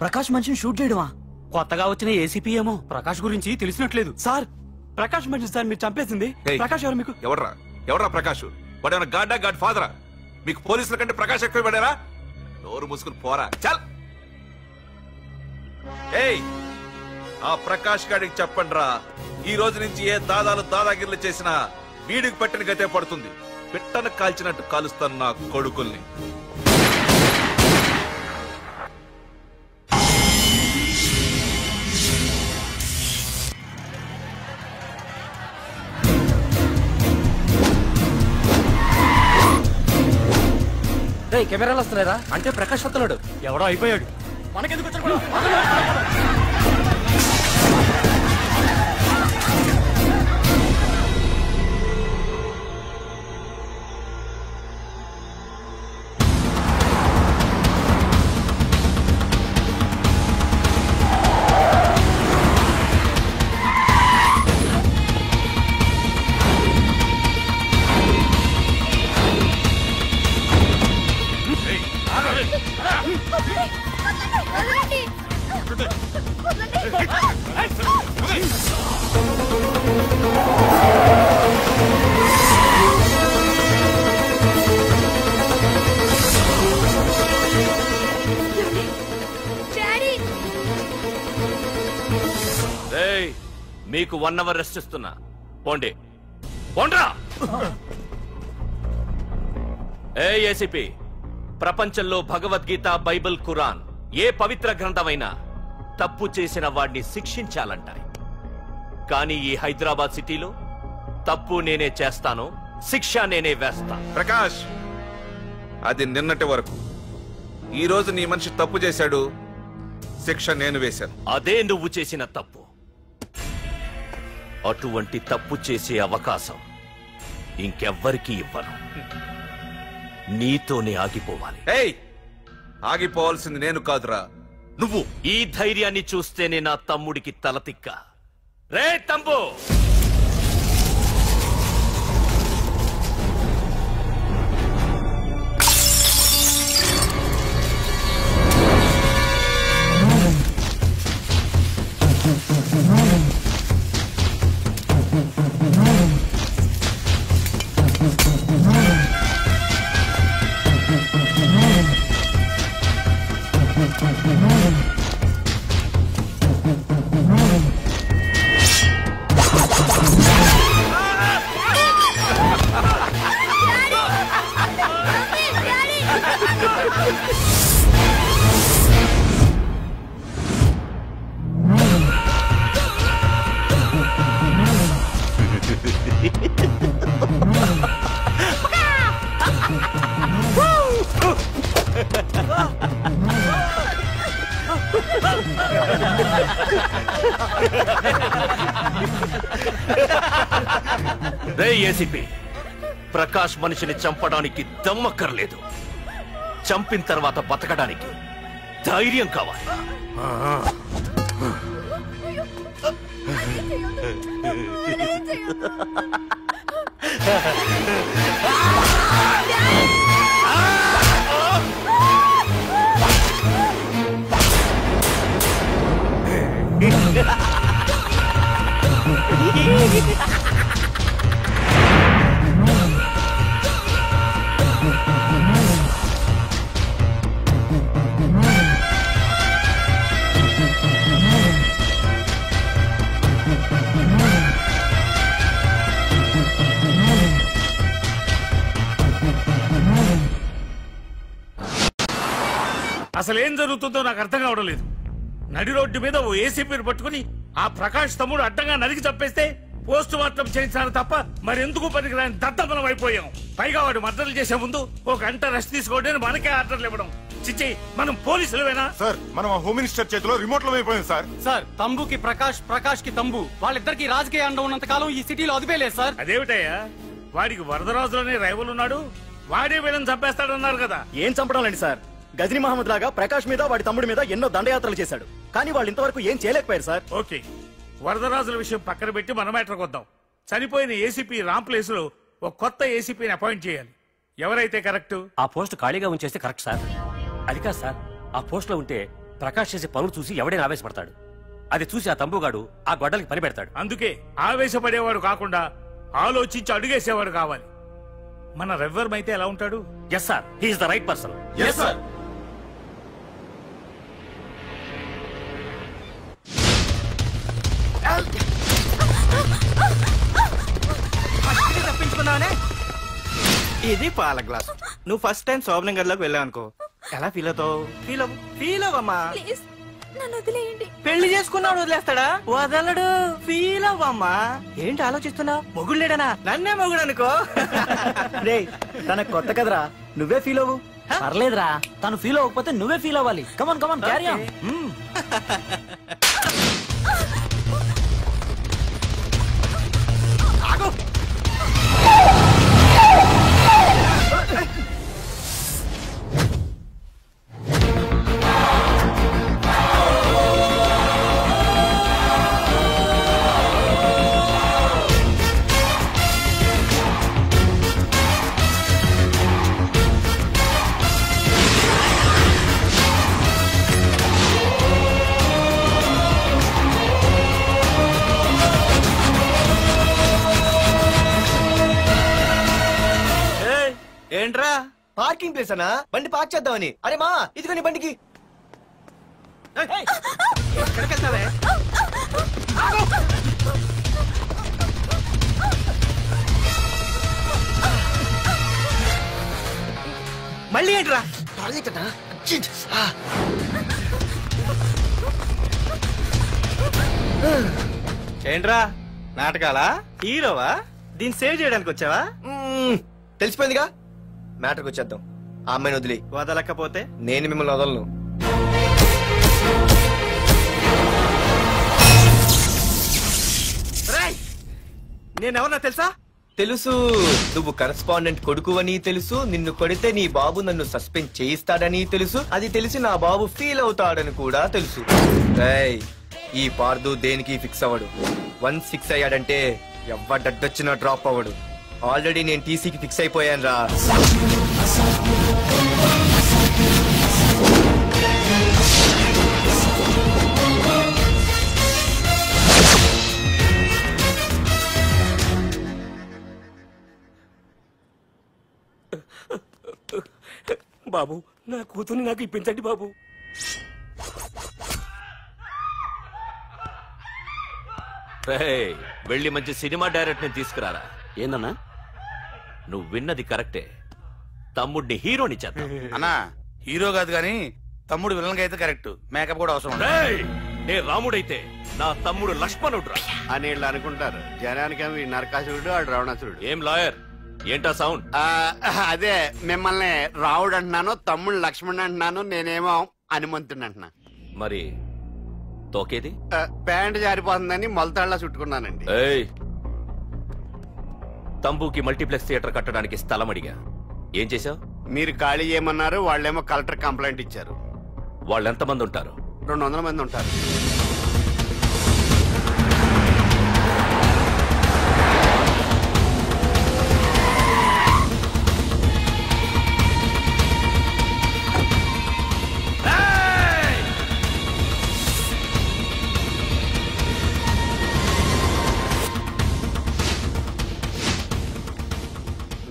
ప్రకాష్ మనిషిని షూట్ చేయడమా? కొత్తగా వచ్చిన ఏసీపీ ఏమో ప్రకాష్ గురించి తెలిసినట్లేదు. సార్ ప్రకాష్ మనిషి సార్ మీరు చంపేసింది. ప్రకాష్ ఎవరు మీకు? ఎవరా ప్రకాష్? వాడేమన్నా గాడ్ ఫాదరా? మీకు పోలీసుల కంటే ప్రకాష్ ఎక్కువ పడారా? నోరు మూసుకుని పోరా చల్. ఏయ్ ఆ ప్రకాష్ గాడికి చెప్పండి రా, ఈ రోజు నుంచి ఏ దాదాగిర్లు చేసినా వీడికి పట్టిన గతే పడుతుంది. పిట్టను కాల్చినట్టు కాలుస్తాను నా కొడుకుల్ని. కెమెరాలు వస్తున్నారా? అంటే ప్రకాష్ వస్తున్నాడు. ఎవడో అయిపోయాడు. మనకెందుకు వచ్చాడు? మీకు 1 అవర్ రెస్ట్ ఇస్తున్నా. పోండి పోండ్రా. ఏసీపీ, ప్రపంచంలో భగవద్గీత, బైబిల్, ఖురాన్ ఏ పవిత్ర గ్రంథమైనా తప్పు చేసిన వాడిని శిక్షించాలంటాయి. కానీ ఈ హైదరాబాద్ సిటీలో తప్పు నేనే చేస్తాను, శిక్ష నేనే వేస్తా. ప్రకాష్, అది నిన్నటి వరకు. ఈ రోజు నీ మనిషి తప్పు చేశాడు, శిక్ష నేను వేశాను. అదే నువ్వు చేసిన తప్పు. అటువంటి తప్పు చేసే అవకాశం ఇంకెవ్వరికీ ఇవ్వను. నీతోనే ఆగిపోవాలి. ఆగిపోవాల్సింది నేను కాదురా, నువ్వు. ఈ ధైర్యాన్ని చూస్తేనే నా తమ్ముడికి తలతిక్క. రే తమ్ము, రే ఏసీపీ, ప్రకాష్ మనిషిని చంపడానికి దమ్మక్కర్లేదు, చంపిన తర్వాత బతకడానికి ధైర్యం కావాలి. అసలేం జరుగుతుందో నాకు అర్థం కావడం లేదు. నడి రోడ్డు మీద ఓ ఏసీపీని పట్టుకుని ఆ ప్రకాష్ తమ్ముడు అడ్డంగా నరికి చంపేస్తే పోస్ట్ మార్టం చేయించాను తప్ప మరెందుకు పనికిరాని దత్తమనం అయిపోయాం. పైగా వాడు మర్డర్లు చేసే ముందు ఒక గంట రెస్ట్ తీసుకోవడానికి మనకే ఆర్డర్లు ఇవ్వడం. చిచ్చి, మనం పోలీసులవేనా సార్? మనం హోమ్ మినిస్టర్ చేతిలో రిమోట్ లో అయిపోయింది సార్. సార్, తంబుకి ప్రకాష్, ప్రకాష్ కి తంబు, వాళ్ళిద్దరికి రాజకీయ అండ ఉన్నంత కాలం ఈ సిటీలో అదిపేలేదు సార్. అదేమిటయ్యా, వాడికి వరదరాజులోనే రైవల్ ఉన్నాడు, వాడే వీళ్ళని చంపేస్తాడన్నారు కదా. ఏం చంపడం సార్? గజనీ మహమ్మద్ లాగా ప్రకాష్ మీద వాడి తమ్ముడి మీద ఎన్నో దండయాత్రలు చేశాడు, కానీ వాళ్ళు ఇంతవరకు ఏం చేయలేకపోయారు సార్. ఓకే, వరదరాజుల విషయం పక్కన పెట్టి మన మ్యాటర్కి వద్దాం. చనిపోయిన ఏసీపీ రామ్ ప్లేస్ లో ఒక కొత్త ఏసీపీని అపాయింట్ చేయాలి. ఎవరైతే కరెక్ట్? ఆ పోస్ట్ ఖాళీగా ఉంచేస్తే కరెక్ట్ సార్. అది కాదు సార్, ఆ పోస్ట్ లో ఉంటే ప్రకాష్ చేసే పనులు చూసి ఎవడైనా ఆవేశపడతాడు. అది చూసి ఆ తంబుగాడు ఆ గొడ్డలకి పని పెడతాడు. అందుకే ఆవేశపడేవాడు కాకుండా ఆలోచించి అడుగేసేవాడు కావాలి. మన రవ్వర్మైతే ఎలా ఉంటాడు? Yes sir, he is the right person. Yes sir. తప్పించుకున్నావనే. ఇది పాల గ్లాస్. నువ్వు ఫస్ట్ టైం శోభనం గదిలోకి వెళ్ళావు అనుకో, ఎలా ఫీల్ అవుతావు? ఫీల్ అవ్వమ్మా. నన్ను వదిలేయండి. పెళ్లి చేసుకున్నాడు వదిలేస్తాడా? వదలడు. ఫీల్ అవ్వమ్మా. ఏంటి ఆలోచిస్తున్నావు? మొగుడు లేడనా? నన్నే మొగుడు అనుకో. రే తన కొత్త కదరా, నువ్వే ఫీల్ అవ్వు. పర్లేదురా, తను ఫీల్ అవ్వకపోతే నువ్వే ఫీల్ అవ్వాలి. Come on come on carry on. ఏంట్రా? పార్కింగ్ ప్లేస్ అన్నా, బండి పార్క్ చేద్దామని. అరే మా ఇదిగో నీ బండికి. ఎక్కడికి వెళ్తావే? మళ్ళీ ఏంట్రా? ఏంట్రా నాటకాలా? హీరోవా? దీన్ని సేవ్ చేయడానికి వచ్చావా? తెలిసిపోయిందిగా, మ్యాటర్కి వచ్చేద్దాం. ఆ అమ్మాయిని వదిలి. వదలకపోతే నేను మిమ్మల్ని వదలను. నేనెవరన్నా తెలుసా? తెలుసు, నువ్వు కరెస్పాండెంట్ కొడుకు అని తెలుసు. నిన్ను కొడితే నీ బాబు నన్ను సస్పెండ్ చేయిస్తాడని తెలుసు. అది తెలిసి నా బాబు ఫీల్ అవుతాడని కూడా తెలుసు. ఈ పార్దు దేనికి ఫిక్స్ అవ్వడు. వన్స్ ఫిక్స్ అయ్యాడంటే ఎవ్వడొచ్చినా డ్రాప్ అవ్వడు. ఆల్రెడీ నేను టీసీకి ఫిక్స్ అయిపోయాను రా. బాబు, నా కూతుర్ని నాకు ఇప్పించండి బాబు. వెళ్ళి మంచి సినిమా డైరెక్ట్ ని తీసుకురారా. ఏందన్నా? నువ్వు విన్నది కరెక్టే. తమ్ముడిని హీరోని చేద్దాం. అన్నా హీరో కాదు గాని తమ్ముడు విలన్ అయితే కరెక్ట్. మేకప్ కూడా అవసరం. నే రాముడైతే నా తమ్ముడు లక్ష్మణుడు అని వీళ్ళు అనుకుంటారు. జనానికేమో ఈ నరకాసురుడు ఆడు రావణాసురుడు. ఏం లాయర్, ఏంటా సౌండ్? అదే మిమ్మల్ని రావుడు అంటున్నాను, తమ్ముడు లక్ష్మణ్ అంటున్నాను, నేనేమో హనుమంతుడు అంటున్నా. మరి తోకేది? ప్యాంట్ జారిపోతుందని మొలతాళ్ళ చుట్టుకున్నానండి. తంబుకి మల్టీప్లెక్స్ థియేటర్ కట్టడానికి స్థలం అడిగా. ఏం చేశావు? మీరు ఖాళీ చేయమన్నారు, వాళ్ళేమో కలెక్టర్ కంప్లైంట్ ఇచ్చారు. వాళ్ళు ఎంతమంది ఉంటారు? 200 మంది ఉంటారు.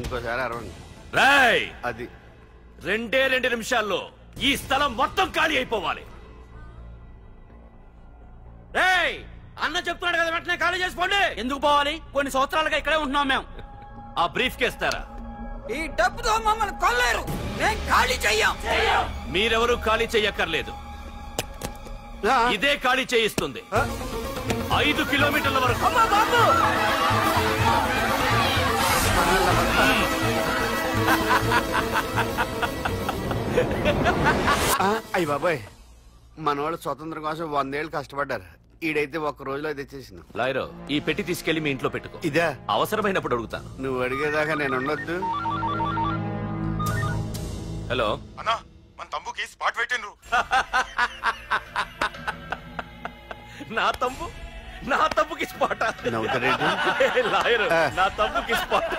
ఇంకోసారి అరవండి. అది 2 నిమిషాల్లో ఈ స్థలం మొత్తం ఖాళీ అయిపోవాలి. అన్న చెప్తున్నాడు కదా, వెంటనే ఖాళీ చేసుకోండి. ఎందుకు పోవాలి? కొన్ని సంవత్సరాలుగా ఇక్కడే ఉంటున్నాం మేము. ఆ బ్రీఫ్ కేస్తారా? ఈ డబ్బుతో మమ్మల్ని కొల్లేరు. నేను ఖాళీ చెయ్యం. మీరెవరూ ఖాళీ చెయ్యక్కర్లేదు. ఇదే ఖాళీ చేయిస్తుంది. 5 కిలోమీటర్ల వరకు. అయ్య బాబాయ్, మనవాళ్ళు స్వతంత్రం కోసం 100 ఏళ్ళు కష్టపడ్డారు. ఈడైతే 1 రోజులో తెచ్చేసిన. లాయరో, ఈ పెట్టి తీసుకెళ్లి మీ ఇంట్లో పెట్టుకో. ఇదే అవసరమైనప్పుడు అడుగుతాను. నువ్వు అడిగేదాకా నేను ఉండొద్దు. హలో అన్నా, మన తమ్ముకి స్పాట్ పెట్టిండ్రు. నా తమ్ముకి స్పాట్. నవ్వుతారేంటి? లాయరు, నా తమ్ముకి స్పాట్.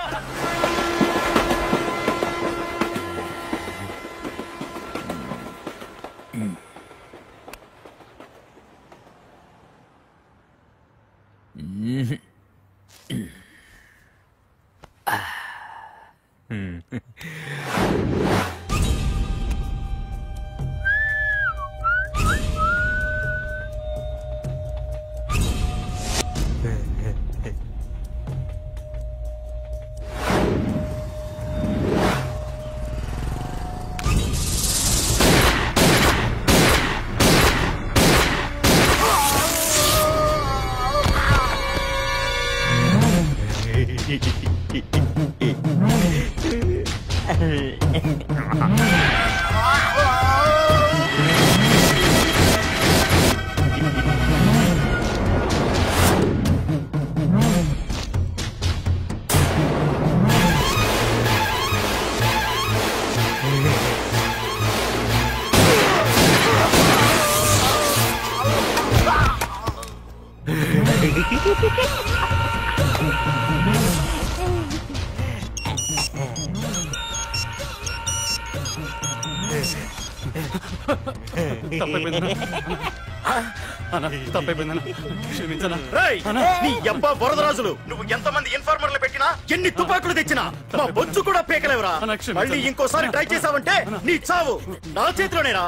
వరదరాజులు నువ్వు ఎంతమంది ఇన్ఫార్మర్లు పెట్టినా ఎన్ని తుపాకులు తెచ్చినా మా బొచ్చు కూడా పేకలేవురా. మళ్ళీ ఇంకోసారి ట్రై చేసావంటే నీ చావు నా చేతిలోనేరా.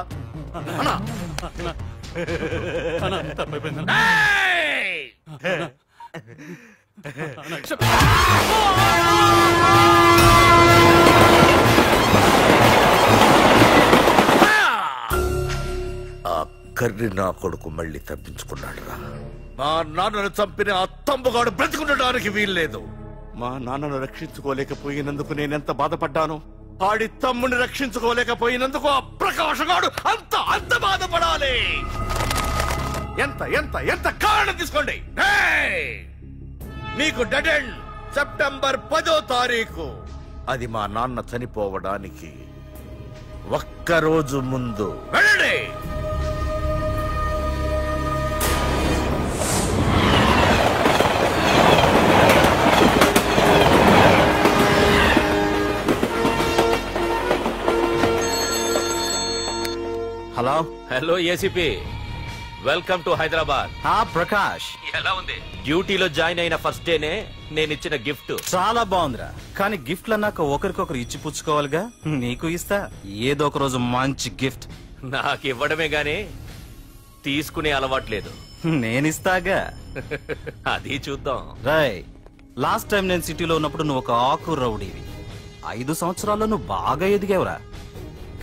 ఆ కర్రి నా కొడుకు మళ్ళీ తప్పించుకున్నాడు రా. మా నాన్నను చంపిన ఆ తంబుగాడు బ్రతికుండడానికి వీల్లేదు. మా నాన్నను రక్షించుకోలేకపోయినందుకు నేనెంత బాధపడ్డాను, ఆడి తమ్ముని రక్షించుకోలేకపోయినందుకు ఆ ప్రకాశగాడు అంత బాధపడాలి. ఎంత ఎంత ఎంత కారణం తీసుకోండి. మీకు డెడ్ ఎండ్ సెప్టెంబర్ 10వ తారీఖు. అది మా నాన్న చనిపోవడానికి ఒక్కరోజు ముందు. వెళ్ళండి. Hello hello ACP, welcome to Hyderabad. Prakash ఎలా ఉంది? డ్యూటీలో జాయిన్ అయిన ఫస్ట్ డేనే నేను ఇచ్చిన గిఫ్ట్ చాలా బాగుందిరా. కానీ గిఫ్ట్లు అన్నాక ఒకరికొకరు ఇచ్చి పుచ్చుకోవాలిగా. నీకు ఇస్తా ఏదో ఒక రోజు మంచి గిఫ్ట్. నాకు ఇవ్వడమే గానీ తీసుకునే అలవాట్లేదు. నేనిస్తాగా. అది చూద్దాం. రాయ్, లాస్ట్ టైం నేను సిటీలో ఉన్నప్పుడు నువ్వు ఒక ఆకు రౌడీవి. 5 సంవత్సరాల్లో నువ్వు బాగా ఎదిగావురా.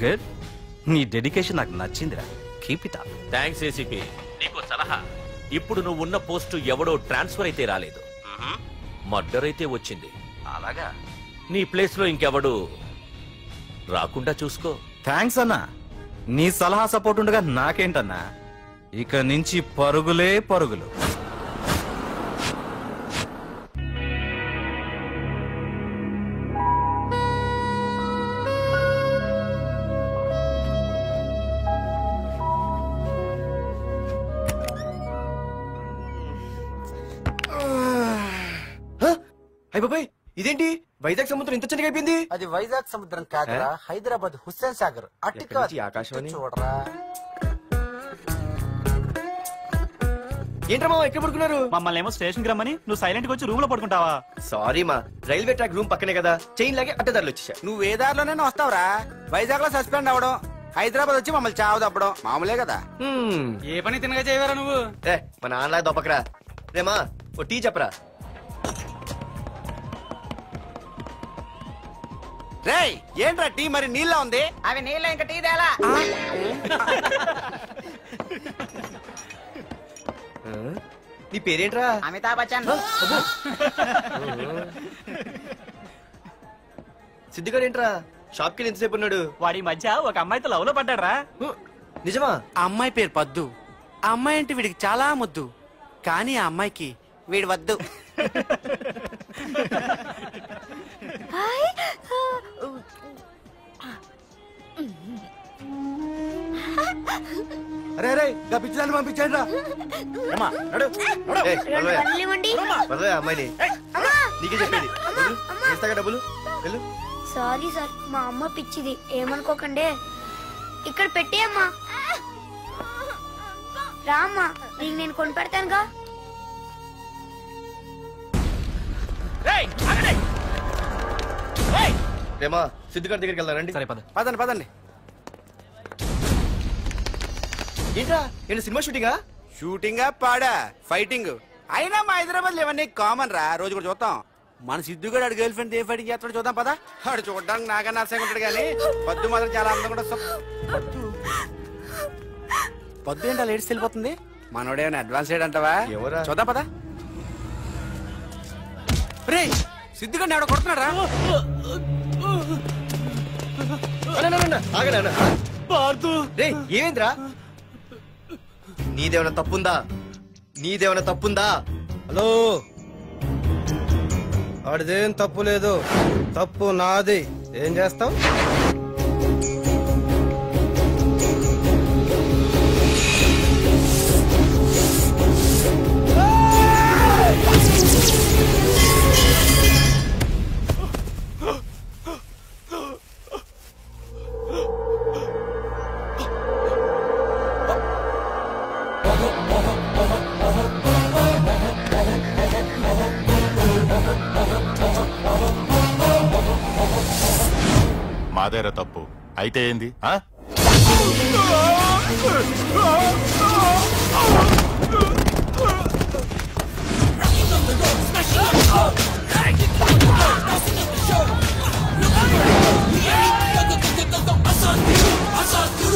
గుడ్. నీ డెడికేషన్ నాకు నచ్చిందిరా. Keep it up. Thanks ACP. నీకు సలహా, ఇప్పుడు నువ్వు ఉన్న పోస్టు ఎవడో ట్రాన్స్ఫర్ అయితే రాలేదు, మర్డర్ అయితే వచ్చింది. అలాగా? నీ ప్లేస్ లో ఇంకెవడు రాకుండా చూసుకో. థ్యాంక్స్ అన్నా. నీ సలహా సపోర్ట్ ఉండగా నాకేంటన్నా, ఇక నుంచి పరుగులే పరుగులు. బాబాయ్, ఇదేంటి వైజాగ్ సముద్రం ఇంత చిన్నగా అయిపోయింది? అది వైజాగ్ సముద్రం కాదురా, హైదరాబాద్ హుస్సేన్ సాగర్. ఆకాశవాణి చూడరా. ఏంట్రా ఎక్కడ పడుకున్నారు? మమ్మల్ని ఏమో స్టేషన్ కి రమ్మని నువ్వు సైలెంట్ గా వచ్చి రూమ్ లో పడుకుంటావా? సారీ మా, రైల్వే ట్రాక్ రూమ్ పక్కనే కదా, చైన్ లాగే అడ్డదారులు వచ్చేసా. నువ్వు ఏ దారిలోనే వస్తావురా. వైజాగ్ లో సస్పెండ్ అవ్వడం, హైదరాబాద్ వచ్చి మమ్మల్ని చావు తప్పడం మామూలే కదా. ఏ పని తినగా చేయవరా నువ్వు? మా నాన్నలా దొప్పకరా. రేమా ఓ టీ చెప్పరా. రేయ్, ఏంట్రా టీ మరి నీళ్ళ ఉంది? అవి నీళ్ళ ఇంకా టీ తేలా. నీ పేరేంట్రా? అమితాబ్ బచ్చన్. సిద్ధిగాడు ఏంట్రా షాప్ కి ఎంతసేపు ఉన్నాడు? వాడి మధ్య ఒక అమ్మాయితో లవ్ లో పడ్డాడ్రా. నిజమా? ఆ అమ్మాయి పేరు పద్దు. ఆ అమ్మాయి అంటే వీడికి చాలా ముద్దు, కానీ ఆ అమ్మాయికి వీడు వద్దు. అరే అరే పిచ్చిదాన్ని పంపించండి రా. అమ్మాయిని నీకే చెప్పేది. ఇస్తాగా డబ్బులు. సారీ సార్, మా అమ్మ పిచ్చిది, ఏమనుకోకండి. ఇక్కడ పెట్టేయమ్మా. రామ్మా, నీకు నేను కొని పెడతానుగా. రేమా సిద్ధిగారి దగ్గరికి వెళ్దారండి. సరే పద. పదండి పదండి. ఏంట్రా ఏంటి సినిమా షూటింగా? షూటింగా పాడా ఫైటింగ్ అయినా మా హైదరాబాద్ ఇవన్నీ కామన్ రా, రోజు కూడా చూద్దాం. మన సిద్ధుగాడు ఆడు గర్ల్ ఫ్రెండ్ ఏ ఫైటింగ్ చేస్తాడు చూద్దాం పదా. ఆడు చూడడానికి నాకన్నా ఆశగా ఉంటాడు కానీ పద్దు మాత్రం చాలా అందంగా కూడా. పద్దు ఏంటో లేడీస్ వెళ్ళిపోతుంది. మనోడేమైనా అడ్వాన్స్ అంటావా? ఎవరా? చూద్దాం పదా. రే సిద్ధుగాడిని ఆడ కొడుతున్నాడు రా. రే ఏమైందిరా? నీదేమైనా తప్పుందా? నీదేమైనా తప్పుందా? హలో, ఆడిదేం తప్పు లేదు, తప్పు నాది. ఏం చేస్తావు? మాదేరా తప్పు అయితే ఏంది? Asad